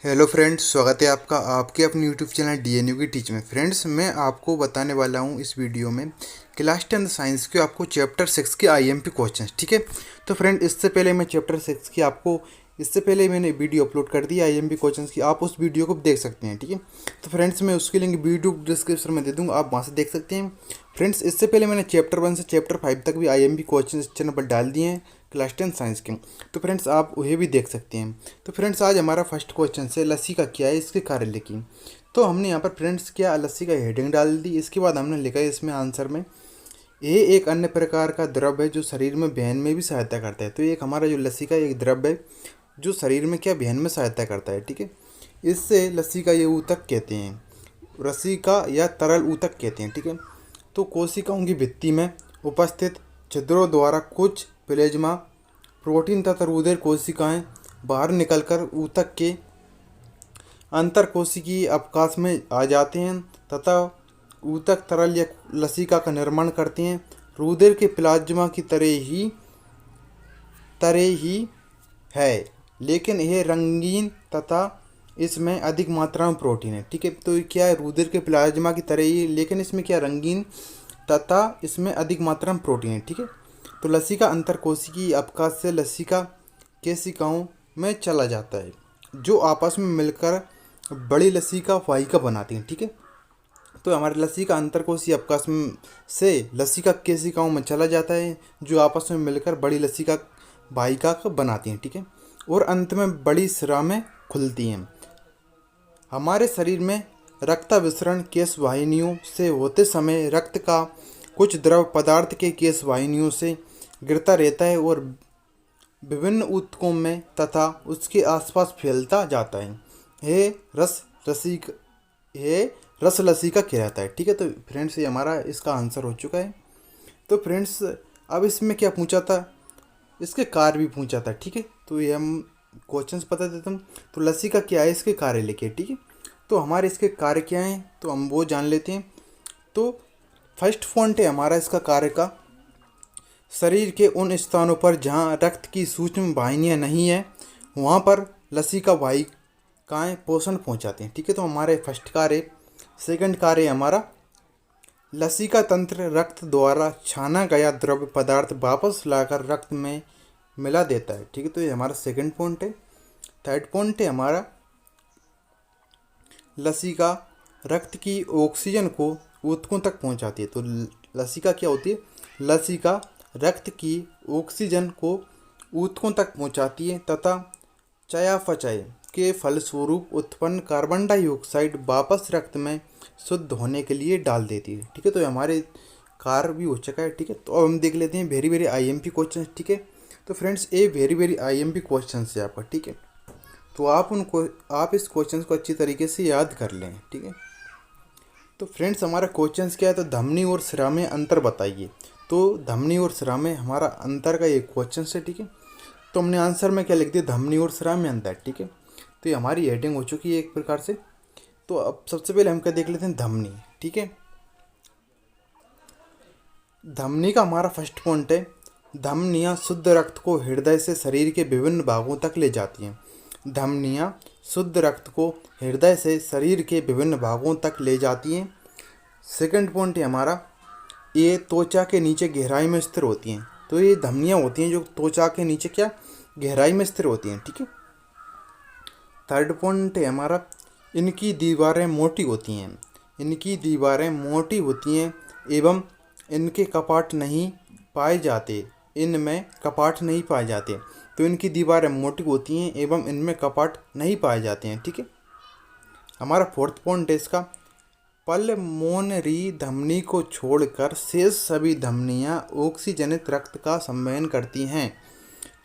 Hello friends, स्वागत है आपका आपके अपने यूट्यूब चैनल डीएनयू की टीच में। फ्रेंड्स, मैं आपको बताने वाला हूं इस वीडियो में क्लास 10 साइंस के आपको चैप्टर 6 के आईएमपी क्वेश्चन। ठीक है। तो फ्रेंड, इससे पहले मैंने वीडियो अपलोड कर दी आईएमपी क्वेश्चंस की। आप उस वीडियो को देख सकते हैं। ठीक है। तो फ्रेंड्स, मैं उसके लिंक वीडियो डिस्क्रिप्शन में दे दूँगा, आप वहाँ से देख सकते हैं। फ्रेंड्स, इससे पहले मैंने चैप्टर 1 से चैप्टर 5 तक भी आईएमपी क्वेश्चन इस चैनल पर डाल दिए हैं क्लास 10 साइंस के। तो फ्रेंड्स, आप वही भी देख सकते हैं। तो फ्रेंड्स, आज हमारा फर्स्ट क्वेश्चन से लस्सी का क्या है, इसके कार्य लिखी। तो हमने यहाँ पर फ्रेंड्स क्या लस्सी का हेडिंग डाल दी। इसके बाद हमने लिखा है इसमें आंसर में, ये एक अन्य प्रकार का द्रव है जो शरीर में वहन में भी सहायता करता है। तो एक हमारा जो लस्सी का एक द्रव है जो शरीर में क्या वहन में सहायता करता है। ठीक है। इससे लस्सी का ये ऊतक कहते हैं, रस्सी का या तरल ऊतक कहते हैं। ठीक है। तो कोशिकाओं की भित्ति में उपस्थित छिद्रों द्वारा कुछ प्लेज्मा प्रोटीन तथा रुधिर कोशिकाएं बाहर निकलकर ऊतक के अंतर कोशिकीय अवकाश में आ जाते हैं तथा ऊतक तरल या लसिका का निर्माण करते हैं। रुधिर के प्लाज्मा की तरह ही है, लेकिन यह रंगीन तथा इसमें अधिक मात्रा में प्रोटीन है। ठीक है। तो ये क्या है, रुधिर के प्लाज्मा की तरह ही, लेकिन इसमें क्या रंगीन तथा इसमें अधिक मात्रा में प्रोटीन है। ठीक है। तो लसिका अंतर कोशिकीय अवकाश से लसिका केशिकाओं में चला जाता है, जो आपस में मिलकर बड़ी लसिका वाहिका बनाती हैं। ठीक है। तो हमारे लसिका अंतर कोशिकीय अवकाश से लसिका केशिकाओं में चला जाता है, जो आपस में मिलकर बड़ी लसिका वाहिका को बनाती हैं। ठीक है। और अंत में बड़ी शिरा में खुलती हैं। हमारे शरीर में रक्ताभिसरण केश वाहिनियों से होते समय रक्त का कुछ द्रव पदार्थ के केश वाहिनियों से गिरता रहता है और विभिन्न ऊतकों में तथा उसके आसपास फैलता जाता है। ये रस लसिका कहलाता है। ठीक है। तो फ्रेंड्स, ये हमारा इसका आंसर हो चुका है। तो फ्रेंड्स, अब इसमें क्या पूछा था, इसके कार्य भी पूछा था। ठीक है। तो ये हम क्वेश्चंस बता देता हूँ। तो लसिका क्या है, इसके कार्य लिखे। ठीक है। तो हमारे इसके कार्य क्या हैं, तो हम वो जान लेते हैं। तो फर्स्ट पॉइंट है हमारा इसका कार्य का, शरीर के उन स्थानों पर जहाँ रक्त की सूक्ष्म वाहिनियाँ नहीं है, वहाँ पर लसिका वाहिकाएँ पोषण पहुँचाते हैं। ठीक है। तो हमारे फर्स्ट कार्य। सेकंड कार्य हमारा, लसिका तंत्र रक्त द्वारा छाना गया द्रव्य पदार्थ वापस लाकर रक्त में मिला देता है। ठीक है। तो ये हमारा सेकंड पॉइंट है। थर्ड पॉइंट है हमारा, लसिका रक्त की ऑक्सीजन को ऊतकों तक पहुंचाती है। तो लसिका क्या होती है, लसिका रक्त की ऑक्सीजन को ऊतकों तक पहुंचाती है तथा चयापचय के फलस्वरूप उत्पन्न कार्बन डाइऑक्साइड वापस रक्त में शुद्ध होने के लिए डाल देती है। ठीक है। तो ये हमारे कार्य भी हो चुका है। ठीक है। तो अब हम देख लेते हैं वेरी वेरी आईएमपी क्वेश्चन। ठीक है। तो फ्रेंड्स, ये वेरी वेरी आईएमपी क्वेश्चन है आपका। ठीक है। तो आप इस क्वेश्चन को अच्छी तरीके से याद कर लें। ठीक है। तो फ्रेंड्स, हमारा क्वेश्चन क्या है, तो धमनी और शिरा में अंतर बताइए। तो धमनी और शिरा में हमारा अंतर का ये क्वेश्चन है। ठीक है। तो हमने आंसर में क्या लिख दिया, धमनी और शिरा में अंतर। ठीक है। तो ये हमारी हेडिंग हो चुकी है एक प्रकार से। तो अब सबसे पहले हम क्या देख लेते हैं, धमनी। ठीक है। धमनी का हमारा फर्स्ट पॉइंट है, धमनियाँ शुद्ध रक्त को हृदय से शरीर के विभिन्न भागों तक ले जाती हैं। धमनियाँ शुद्ध रक्त को हृदय से शरीर के विभिन्न भागों तक ले जाती हैं। सेकंड पॉइंट है हमारा, ये त्वचा के नीचे गहराई में स्थिर होती हैं। तो ये धमनियाँ होती हैं जो त्वचा के नीचे क्या गहराई में स्थिर होती हैं। ठीक है। थर्ड पॉइंट है हमारा, इनकी दीवारें मोटी होती हैं। इनकी दीवारें मोटी होती हैं एवं इनके कपाट नहीं पाए जाते। इनमें कपाट नहीं पाए जाते। तो इनकी दीवारें मोटी होती हैं एवं इनमें कपाट नहीं पाए जाते हैं। ठीक है। हमारा फोर्थ पॉइंट है इसका, पल्मोनरी धमनी को छोड़कर शेष सभी धमनियाँ ऑक्सीजनित रक्त का संवहन करती हैं।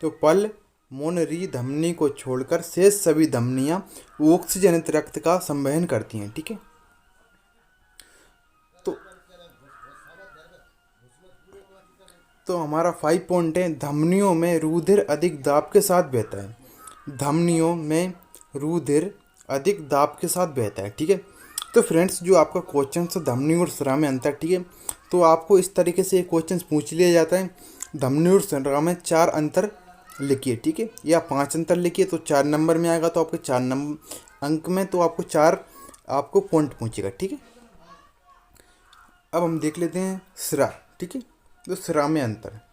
तो पल्मोनरी धमनी को छोड़कर शेष सभी धमनियाँ ऑक्सीजनित रक्त का संवहन करती हैं। ठीक है। तो हमारा 5 पॉइंट है, धमनियों में रुधिर अधिक दाब के साथ बहता है। धमनियों में रुधिर अधिक दाब के साथ बहता है। ठीक है। तो फ्रेंड्स, जो आपका क्वेश्चन है धमनी और शिरा में अंतर। ठीक है। तो आपको इस तरीके से क्वेश्चन पूछ लिया जाता है, धमनी और शिरा में 4 अंतर लिखिए, ठीक है, या 5 अंतर लिखिए तो 4 नंबर में आएगा, तो आपके 4 नंबर अंक में तो आपको 4 आपको पॉइंट पहुंचेगा, ठीक है। अब हम देख लेते हैं सिरा, ठीक है, तो सिरा में अंतर है।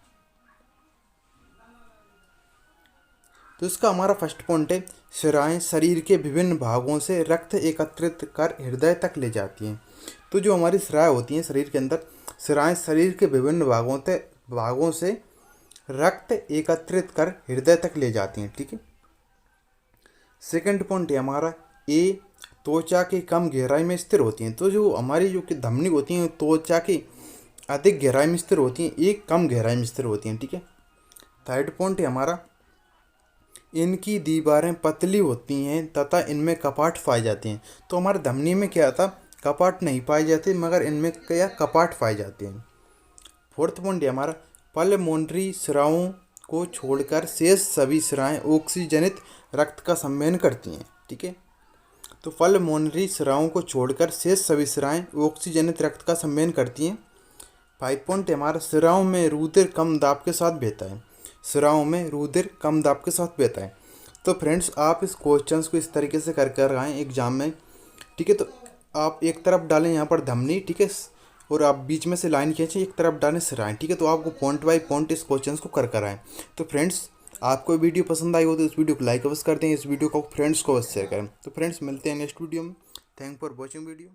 तो इसका हमारा फर्स्ट पॉइंट है, सिराएं शरीर के विभिन्न भागों से रक्त एकत्रित कर हृदय तक ले जाती हैं। तो जो हमारी सिराएं होती हैं शरीर के अंदर, सिराएं शरीर के विभिन्न भागों से रक्त एकत्रित कर हृदय तक ले जाती हैं, ठीक है। सेकंड पॉइंट है हमारा ए, त्वचा की कम गहराई में स्थिर होती हैं। तो जो हमारी जो कि धमनी होती हैं त्वचा की अधिक गहराई में स्थिर होती हैं, एक कम गहराई में स्थिर होती हैं, ठीक है। थर्ड पॉइंट है हमारा, इनकी दीवारें पतली होती हैं तथा इनमें कपाट पाए जाते हैं। तो हमारे धमनी में क्या था, कपाट नहीं पाए जाते, मगर इनमें क्या कपाट पाए जाते हैं। फोर्थ पॉइंट है हमारा, पल्मोनरी सिराओं को छोड़कर शेष सभी सिराएं ऑक्सीजनित रक्त का संवहन करती हैं, ठीक है। तो पल्मोनरी सिराओं को छोड़कर शेष सभी सिराएं ऑक्सीजनित रक्त का संवहन करती हैं। 5 पॉइंट है हमारा, सिराओं में रुधिर कम दाब के साथ बहता है। सिराओं में रुधिर कम दाब के साथ बहता है। तो फ्रेंड्स, आप इस क्वेश्चंस को इस तरीके से कर कर आएँ एग्जाम में, ठीक है। तो आप एक तरफ डालें यहाँ पर धमनी, ठीक है, और आप बीच में से लाइन खींचें, एक तरफ डालें सिराएं, ठीक है। तो आपको पॉइंट बाय पॉइंट इस क्वेश्चंस को कर कर आएँ। तो फ्रेंड्स, आपको वीडियो पसंद आई हो तो इस वीडियो को लाइक अवश्य कर दें, इस वीडियो को फ्रेंड्स को अवश्य शेयर करें। तो फ्रेंड्स, मिलते हैं नेक्स्ट वीडियो में। Thank for watching video.